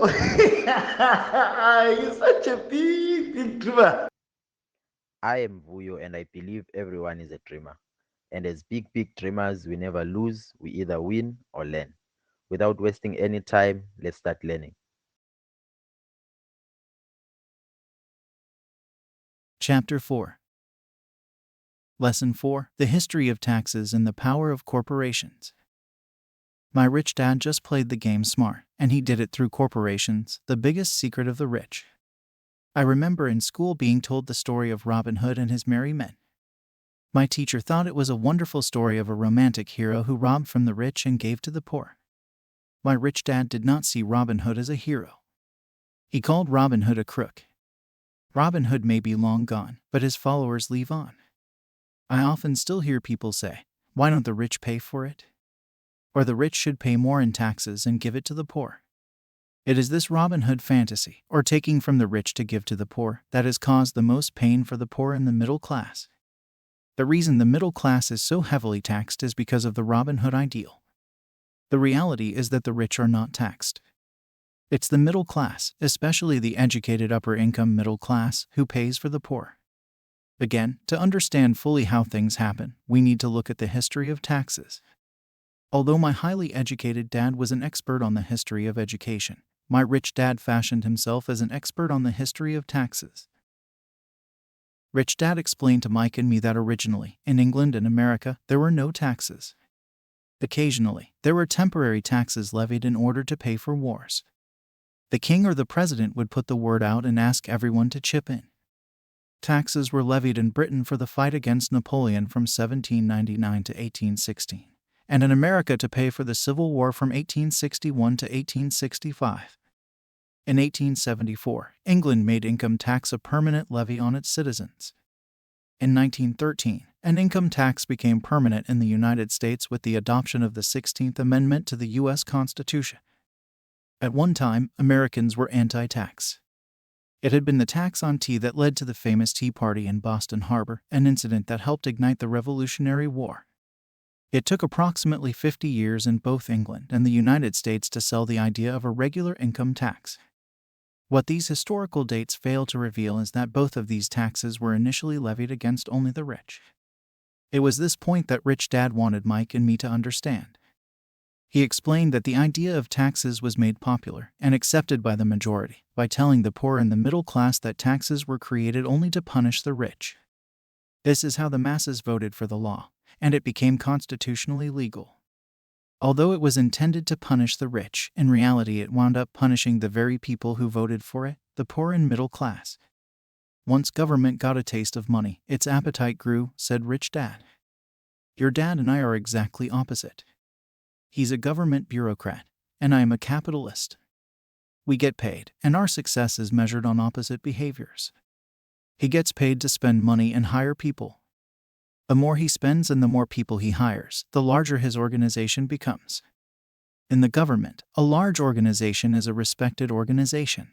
You're such a big dreamer. I am Vuyo and I believe everyone is a dreamer. And as big dreamers, we never lose, we either win or learn. Without wasting any time, let's start learning. Chapter 4. Lesson 4. The History of Taxes and the Power of Corporations. My rich dad just played the game smart, and he did it through corporations, the biggest secret of the rich. I remember in school being told the story of Robin Hood and his merry men. My teacher thought it was a wonderful story of a romantic hero who robbed from the rich and gave to the poor. My rich dad did not see Robin Hood as a hero. He called Robin Hood a crook. Robin Hood may be long gone, but his followers live on. I often still hear people say, "Why don't the rich pay for it?" Or the rich should pay more in taxes and give it to the poor. It is this Robin Hood fantasy, or taking from the rich to give to the poor, that has caused the most pain for the poor and the middle class. The reason the middle class is so heavily taxed is because of the Robin Hood ideal. The reality is that the rich are not taxed. It's the middle class, especially the educated upper-income middle class, who pays for the poor. Again, to understand fully how things happen, we need to look at the history of taxes. Although my highly educated dad was an expert on the history of education, my rich dad fashioned himself as an expert on the history of taxes. Rich Dad explained to Mike and me that originally, in England and America, there were no taxes. Occasionally, there were temporary taxes levied in order to pay for wars. The king or the president would put the word out and ask everyone to chip in. Taxes were levied in Britain for the fight against Napoleon from 1799 to 1816, and in America to pay for the Civil War from 1861 to 1865. In 1874, England made income tax a permanent levy on its citizens. In 1913, an income tax became permanent in the United States with the adoption of the 16th Amendment to the U.S. Constitution. At one time, Americans were anti-tax. It had been the tax on tea that led to the famous Tea Party in Boston Harbor, an incident that helped ignite the Revolutionary War. It took approximately 50 years in both England and the United States to sell the idea of a regular income tax. What these historical dates fail to reveal is that both of these taxes were initially levied against only the rich. It was this point that Rich Dad wanted Mike and me to understand. He explained that the idea of taxes was made popular and accepted by the majority by telling the poor and the middle class that taxes were created only to punish the rich. This is how the masses voted for the law, and it became constitutionally legal. Although it was intended to punish the rich, in reality it wound up punishing the very people who voted for it, the poor and middle class. Once government got a taste of money, its appetite grew, said Rich Dad. Your dad and I are exactly opposite. He's a government bureaucrat, and I am a capitalist. We get paid, and our success is measured on opposite behaviors. He gets paid to spend money and hire people. The more he spends and the more people he hires, the larger his organization becomes. In the government, a large organization is a respected organization.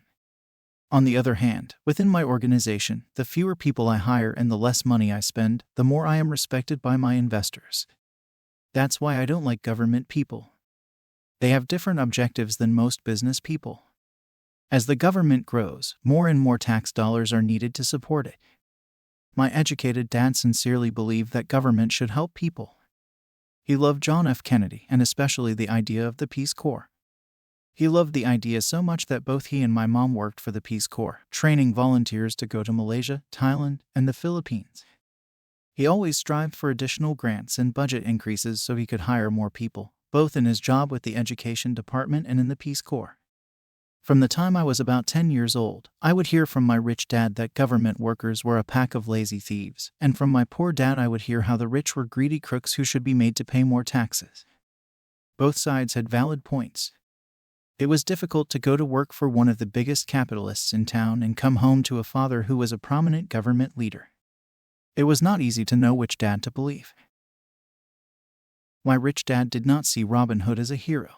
On the other hand, within my organization, the fewer people I hire and the less money I spend, the more I am respected by my investors. That's why I don't like government people. They have different objectives than most business people. As the government grows, more and more tax dollars are needed to support it. My educated dad sincerely believed that government should help people. He loved John F. Kennedy and especially the idea of the Peace Corps. He loved the idea so much that both he and my mom worked for the Peace Corps, training volunteers to go to Malaysia, Thailand, and the Philippines. He always strived for additional grants and budget increases so he could hire more people, both in his job with the Education Department and in the Peace Corps. From the time I was about 10 years old, I would hear from my rich dad that government workers were a pack of lazy thieves, and from my poor dad I would hear how the rich were greedy crooks who should be made to pay more taxes. Both sides had valid points. It was difficult to go to work for one of the biggest capitalists in town and come home to a father who was a prominent government leader. It was not easy to know which dad to believe. My rich dad did not see Robin Hood as a hero.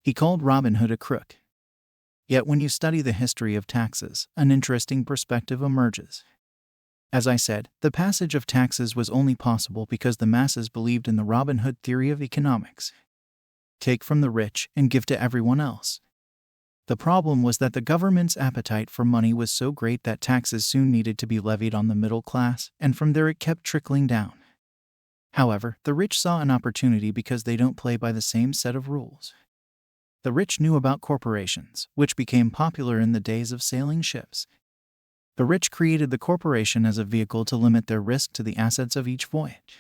He called Robin Hood a crook. Yet when you study the history of taxes, an interesting perspective emerges. As I said, the passage of taxes was only possible because the masses believed in the Robin Hood theory of economics. Take from the rich and give to everyone else. The problem was that the government's appetite for money was so great that taxes soon needed to be levied on the middle class, and from there it kept trickling down. However, the rich saw an opportunity because they don't play by the same set of rules. The rich knew about corporations, which became popular in the days of sailing ships. The rich created the corporation as a vehicle to limit their risk to the assets of each voyage.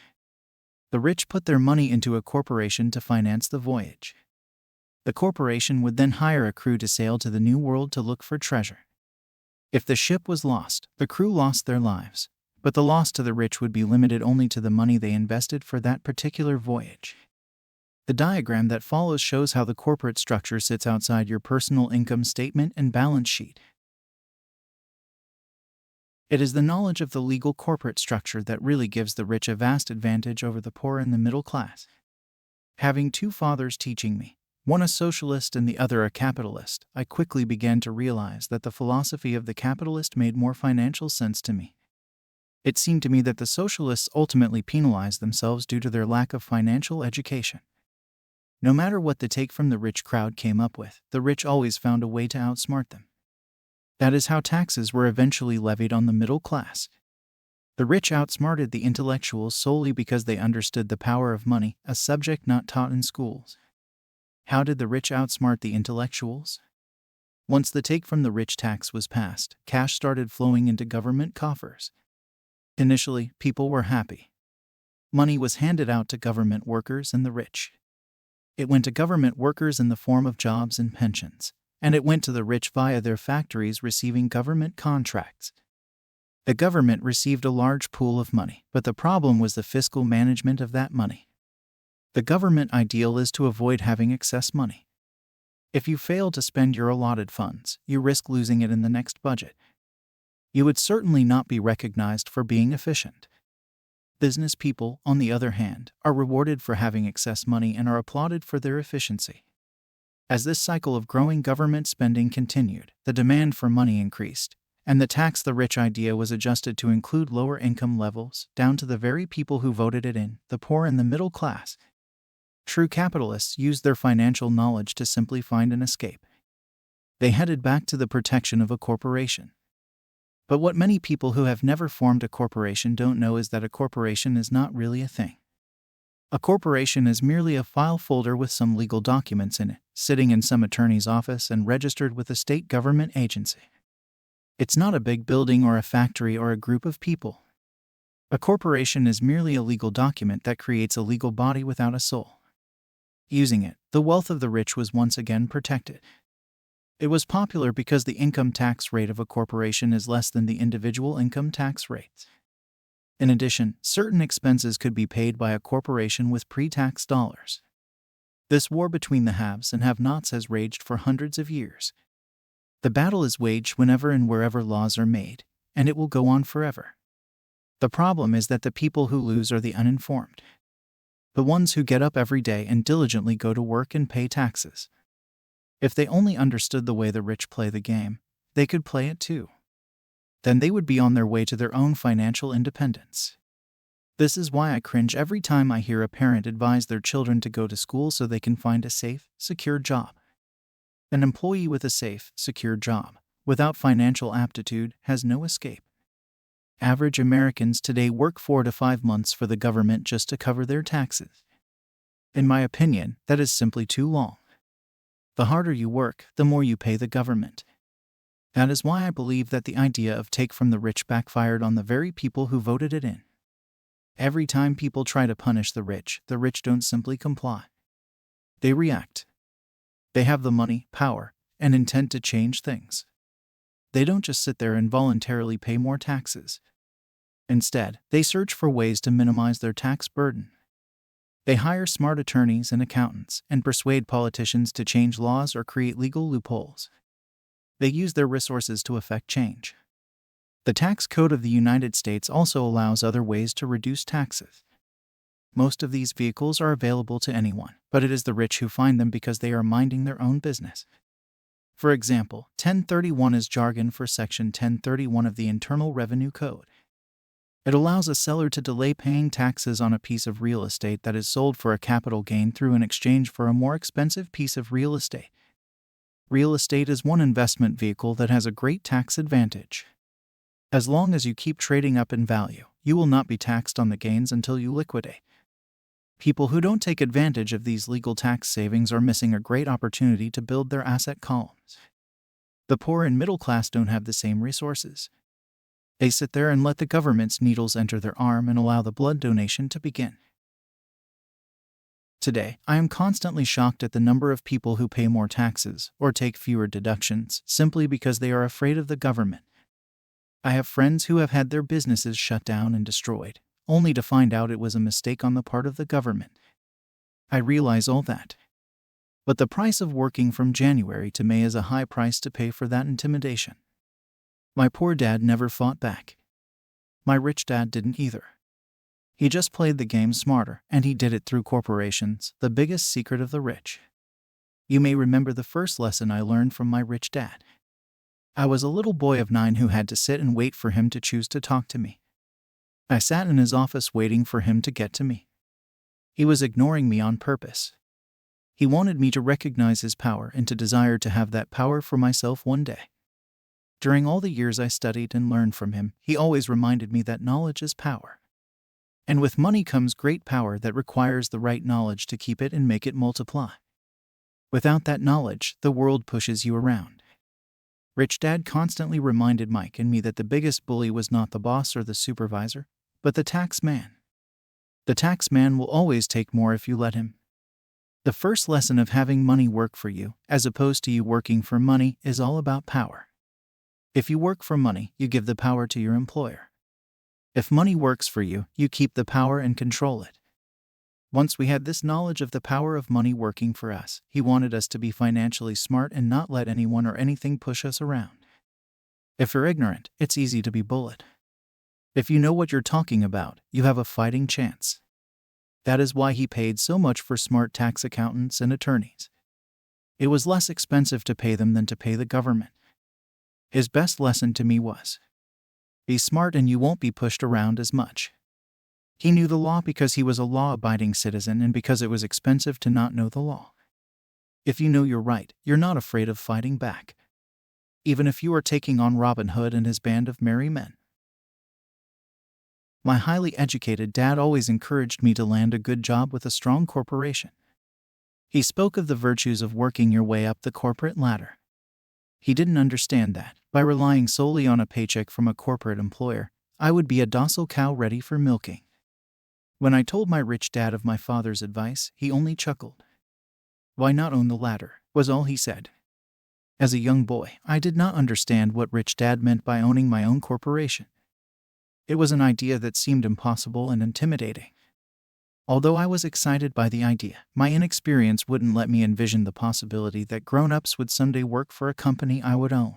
The rich put their money into a corporation to finance the voyage. The corporation would then hire a crew to sail to the New World to look for treasure. If the ship was lost, the crew lost their lives, but the loss to the rich would be limited only to the money they invested for that particular voyage. The diagram that follows shows how the corporate structure sits outside your personal income statement and balance sheet. It is the knowledge of the legal corporate structure that really gives the rich a vast advantage over the poor and the middle class. Having two fathers teaching me, one a socialist and the other a capitalist, I quickly began to realize that the philosophy of the capitalist made more financial sense to me. It seemed to me that the socialists ultimately penalized themselves due to their lack of financial education. No matter what the take from the rich crowd came up with, the rich always found a way to outsmart them. That is how taxes were eventually levied on the middle class. The rich outsmarted the intellectuals solely because they understood the power of money, a subject not taught in schools. How did the rich outsmart the intellectuals? Once the take from the rich tax was passed, cash started flowing into government coffers. Initially, people were happy. Money was handed out to government workers and the rich. It went to government workers in the form of jobs and pensions, and it went to the rich via their factories receiving government contracts. The government received a large pool of money, but the problem was the fiscal management of that money. The government ideal is to avoid having excess money. If you fail to spend your allotted funds, you risk losing it in the next budget. You would certainly not be recognized for being efficient. Business people, on the other hand, are rewarded for having excess money and are applauded for their efficiency. As this cycle of growing government spending continued, the demand for money increased, and the tax the rich idea was adjusted to include lower income levels, down to the very people who voted it in, the poor and the middle class. True capitalists used their financial knowledge to simply find an escape. They headed back to the protection of a corporation. But what many people who have never formed a corporation don't know is that a corporation is not really a thing. A corporation is merely a file folder with some legal documents in it, sitting in some attorney's office and registered with a state government agency. It's not a big building or a factory or a group of people. A corporation is merely a legal document that creates a legal body without a soul. Using it, the wealth of the rich was once again protected. It was popular because the income tax rate of a corporation is less than the individual income tax rates. In addition, certain expenses could be paid by a corporation with pre-tax dollars. This war between the haves and have-nots has raged for hundreds of years. The battle is waged whenever and wherever laws are made, and it will go on forever. The problem is that the people who lose are the uninformed. The ones who get up every day and diligently go to work and pay taxes. If they only understood the way the rich play the game, they could play it too. Then they would be on their way to their own financial independence. This is why I cringe every time I hear a parent advise their children to go to school so they can find a safe, secure job. An employee with a safe, secure job, without financial aptitude, has no escape. Average Americans today work 4 to 5 months for the government just to cover their taxes. In my opinion, that is simply too long. The harder you work, the more you pay the government. That is why I believe that the idea of take from the rich backfired on the very people who voted it in. Every time people try to punish the rich don't simply comply. They react. They have the money, power, and intent to change things. They don't just sit there and voluntarily pay more taxes. Instead, they search for ways to minimize their tax burden. They hire smart attorneys and accountants and persuade politicians to change laws or create legal loopholes. They use their resources to effect change. The tax code of the United States also allows other ways to reduce taxes. Most of these vehicles are available to anyone, but it is the rich who find them because they are minding their own business. For example, 1031 is jargon for Section 1031 of the Internal Revenue Code. It allows a seller to delay paying taxes on a piece of real estate that is sold for a capital gain through an exchange for a more expensive piece of real estate. Real estate is one investment vehicle that has a great tax advantage. As long as you keep trading up in value, you will not be taxed on the gains until you liquidate. People who don't take advantage of these legal tax savings are missing a great opportunity to build their asset columns. The poor and middle class don't have the same resources. They sit there and let the government's needles enter their arm and allow the blood donation to begin. Today, I am constantly shocked at the number of people who pay more taxes or take fewer deductions simply because they are afraid of the government. I have friends who have had their businesses shut down and destroyed, only to find out it was a mistake on the part of the government. I realize all that. But the price of working from January to May is a high price to pay for that intimidation. My poor dad never fought back. My rich dad didn't either. He just played the game smarter, and he did it through corporations, the biggest secret of the rich. You may remember the first lesson I learned from my rich dad. I was a little boy of 9 who had to sit and wait for him to choose to talk to me. I sat in his office waiting for him to get to me. He was ignoring me on purpose. He wanted me to recognize his power and to desire to have that power for myself one day. During all the years I studied and learned from him, he always reminded me that knowledge is power. And with money comes great power that requires the right knowledge to keep it and make it multiply. Without that knowledge, the world pushes you around. Rich Dad constantly reminded Mike and me that the biggest bully was not the boss or the supervisor, but the tax man. The tax man will always take more if you let him. The first lesson of having money work for you, as opposed to you working for money, is all about power. If you work for money, you give the power to your employer. If money works for you, you keep the power and control it. Once we had this knowledge of the power of money working for us, he wanted us to be financially smart and not let anyone or anything push us around. If you're ignorant, it's easy to be bullied. If you know what you're talking about, you have a fighting chance. That is why he paid so much for smart tax accountants and attorneys. It was less expensive to pay them than to pay the government. His best lesson to me was, be smart and you won't be pushed around as much. He knew the law because he was a law-abiding citizen and because it was expensive to not know the law. If you know you're right, you're not afraid of fighting back. Even if you are taking on Robin Hood and his band of merry men. My highly educated dad always encouraged me to land a good job with a strong corporation. He spoke of the virtues of working your way up the corporate ladder. He didn't understand that, by relying solely on a paycheck from a corporate employer, I would be a docile cow ready for milking. When I told my rich dad of my father's advice, he only chuckled. Why not own the ladder, was all he said. As a young boy, I did not understand what rich dad meant by owning my own corporation. It was an idea that seemed impossible and intimidating. Although I was excited by the idea, my inexperience wouldn't let me envision the possibility that grown-ups would someday work for a company I would own.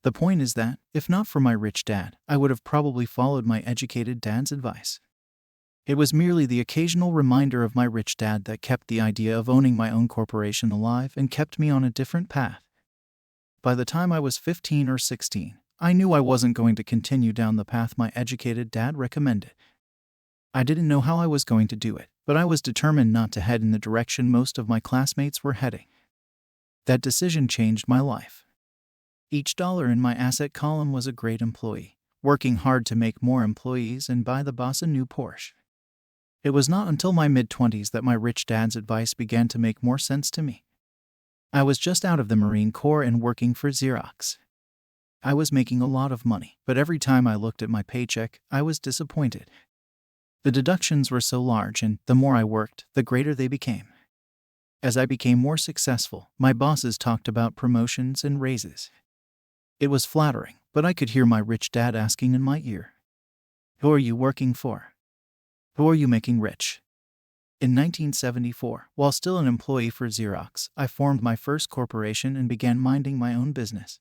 The point is that, if not for my rich dad, I would have probably followed my educated dad's advice. It was merely the occasional reminder of my rich dad that kept the idea of owning my own corporation alive and kept me on a different path. By the time I was 15 or 16, I knew I wasn't going to continue down the path my educated dad recommended. I didn't know how I was going to do it, but I was determined not to head in the direction most of my classmates were heading. That decision changed my life. Each dollar in my asset column was a great employee, working hard to make more employees and buy the boss a new Porsche. It was not until my mid-20s that my rich dad's advice began to make more sense to me. I was just out of the Marine Corps and working for Xerox. I was making a lot of money, but every time I looked at my paycheck, I was disappointed. The deductions were so large and, the more I worked, the greater they became. As I became more successful, my bosses talked about promotions and raises. It was flattering, but I could hear my rich dad asking in my ear, "Who are you working for? Who are you making rich?" In 1974, while still an employee for Xerox, I formed my first corporation and began minding my own business.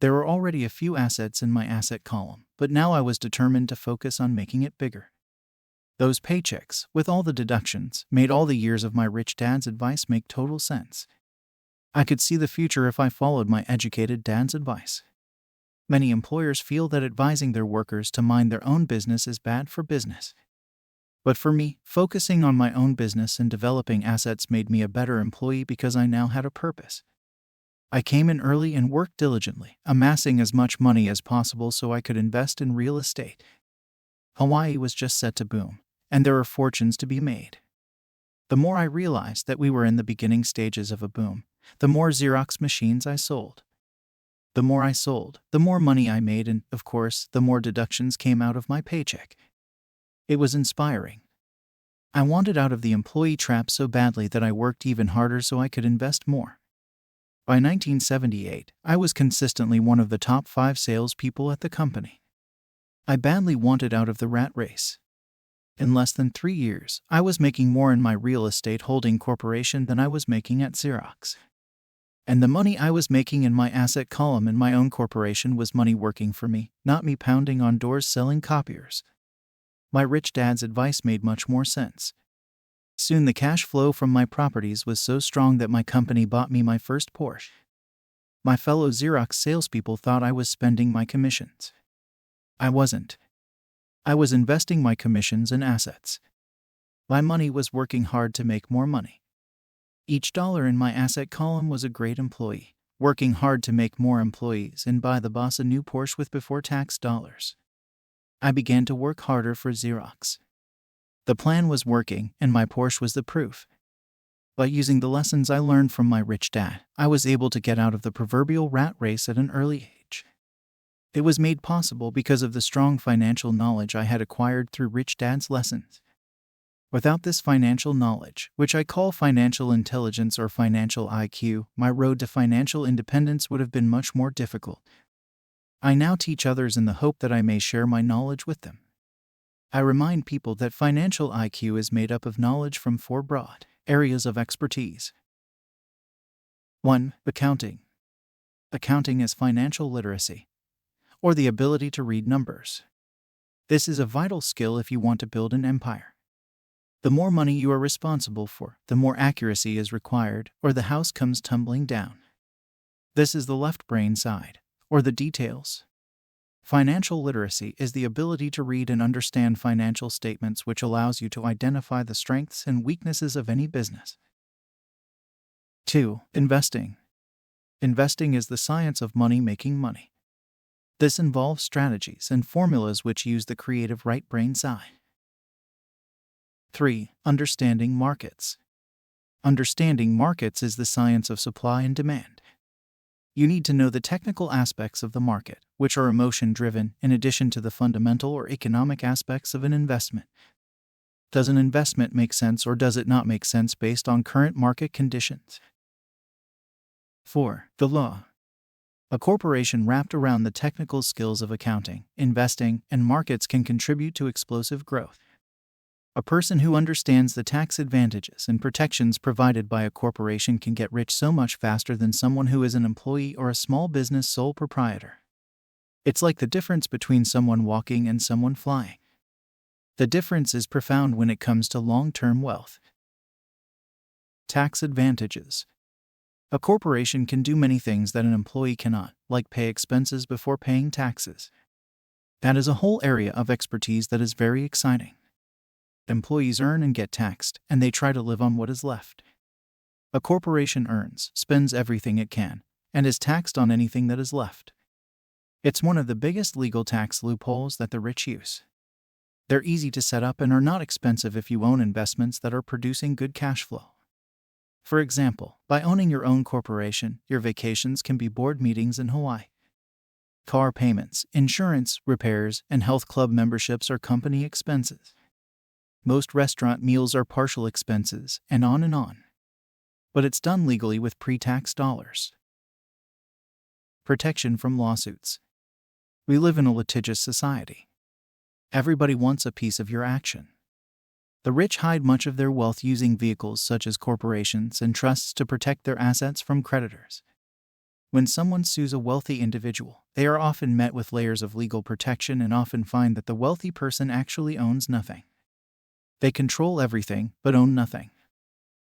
There were already a few assets in my asset column, but now I was determined to focus on making it bigger. Those paychecks, with all the deductions, made all the years of my rich dad's advice make total sense. I could see the future if I followed my educated dad's advice. Many employers feel that advising their workers to mind their own business is bad for business. But for me, focusing on my own business and developing assets made me a better employee because I now had a purpose. I came in early and worked diligently, amassing as much money as possible so I could invest in real estate. Hawaii was just set to boom, and there were fortunes to be made. The more I realized that we were in the beginning stages of a boom, the more Xerox machines I sold. The more I sold, the more money I made, and, of course, the more deductions came out of my paycheck. It was inspiring. I wanted out of the employee trap so badly that I worked even harder so I could invest more. By 1978, I was consistently one of the top 5 salespeople at the company. I badly wanted out of the rat race. In less than 3 years, I was making more in my real estate holding corporation than I was making at Xerox. And the money I was making in my asset column in my own corporation was money working for me, not me pounding on doors selling copiers. My rich dad's advice made much more sense. Soon the cash flow from my properties was so strong that my company bought me my first Porsche. My fellow Xerox salespeople thought I was spending my commissions. I wasn't. I was investing my commissions in assets. My money was working hard to make more money. Each dollar in my asset column was a great employee, working hard to make more employees and buy the boss a new Porsche with before-tax dollars. I began to work harder for Xerox. The plan was working, and my Porsche was the proof. By using the lessons I learned from my rich dad, I was able to get out of the proverbial rat race at an early age. It was made possible because of the strong financial knowledge I had acquired through rich dad's lessons. Without this financial knowledge, which I call financial intelligence or financial IQ, my road to financial independence would have been much more difficult. I now teach others in the hope that I may share my knowledge with them. I remind people that financial IQ is made up of knowledge from 4 broad areas of expertise. 1. Accounting. Accounting is financial literacy, or the ability to read numbers. This is a vital skill if you want to build an empire. The more money you are responsible for, the more accuracy is required, or the house comes tumbling down. This is the left brain side, or the details. Financial literacy is the ability to read and understand financial statements, which allows you to identify the strengths and weaknesses of any business. 2. Investing. Investing is the science of money making money. This involves strategies and formulas which use the creative right brain side. 3. Understanding markets. Understanding markets is the science of supply and demand. You need to know the technical aspects of the market, which are emotion-driven, in addition to the fundamental or economic aspects of an investment. Does an investment make sense or does it not make sense based on current market conditions? 4. The law. A corporation wrapped around the technical skills of accounting, investing, and markets can contribute to explosive growth. A person who understands the tax advantages and protections provided by a corporation can get rich so much faster than someone who is an employee or a small business sole proprietor. It's like the difference between someone walking and someone flying. The difference is profound when it comes to long-term wealth. Tax advantages. A corporation can do many things that an employee cannot, like pay expenses before paying taxes. That is a whole area of expertise that is very exciting. Employees earn and get taxed, and they try to live on what is left. A corporation earns, spends everything it can, and is taxed on anything that is left. It's one of the biggest legal tax loopholes that the rich use. They're easy to set up and are not expensive if you own investments that are producing good cash flow. For example, by owning your own corporation, your vacations can be board meetings in Hawaii. Car payments, insurance, repairs, and health club memberships are company expenses. Most restaurant meals are partial expenses, and on and on. But it's done legally with pre-tax dollars. Protection from lawsuits. We live in a litigious society. Everybody wants a piece of your action. The rich hide much of their wealth using vehicles such as corporations and trusts to protect their assets from creditors. When someone sues a wealthy individual, they are often met with layers of legal protection and often find that the wealthy person actually owns nothing. They control everything, but own nothing.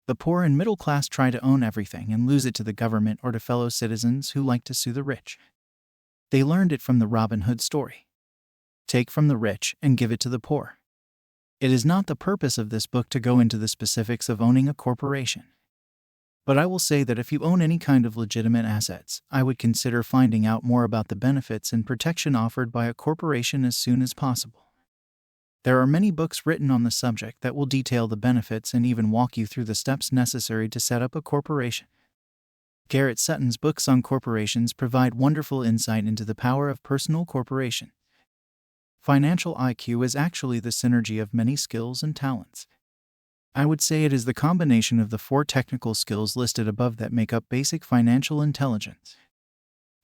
The poor and middle class try to own everything and lose it to the government or to fellow citizens who like to sue the rich. They learned it from the Robin Hood story. Take from the rich and give it to the poor. It is not the purpose of this book to go into the specifics of owning a corporation. But I will say that if you own any kind of legitimate assets, I would consider finding out more about the benefits and protection offered by a corporation as soon as possible. There are many books written on the subject that will detail the benefits and even walk you through the steps necessary to set up a corporation. Garrett Sutton's books on corporations provide wonderful insight into the power of personal corporation. Financial IQ is actually the synergy of many skills and talents. I would say it is the combination of the 4 technical skills listed above that make up basic financial intelligence.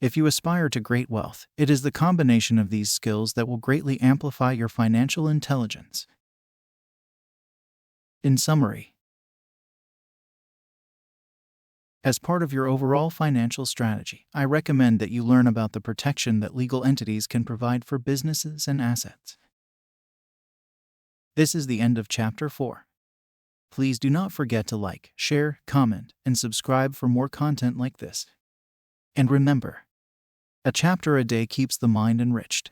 If you aspire to great wealth, it is the combination of these skills that will greatly amplify your financial intelligence. In summary, as part of your overall financial strategy, I recommend that you learn about the protection that legal entities can provide for businesses and assets. This is the end of Chapter 4. Please do not forget to like, share, comment, and subscribe for more content like this. And remember, a chapter a day keeps the mind enriched.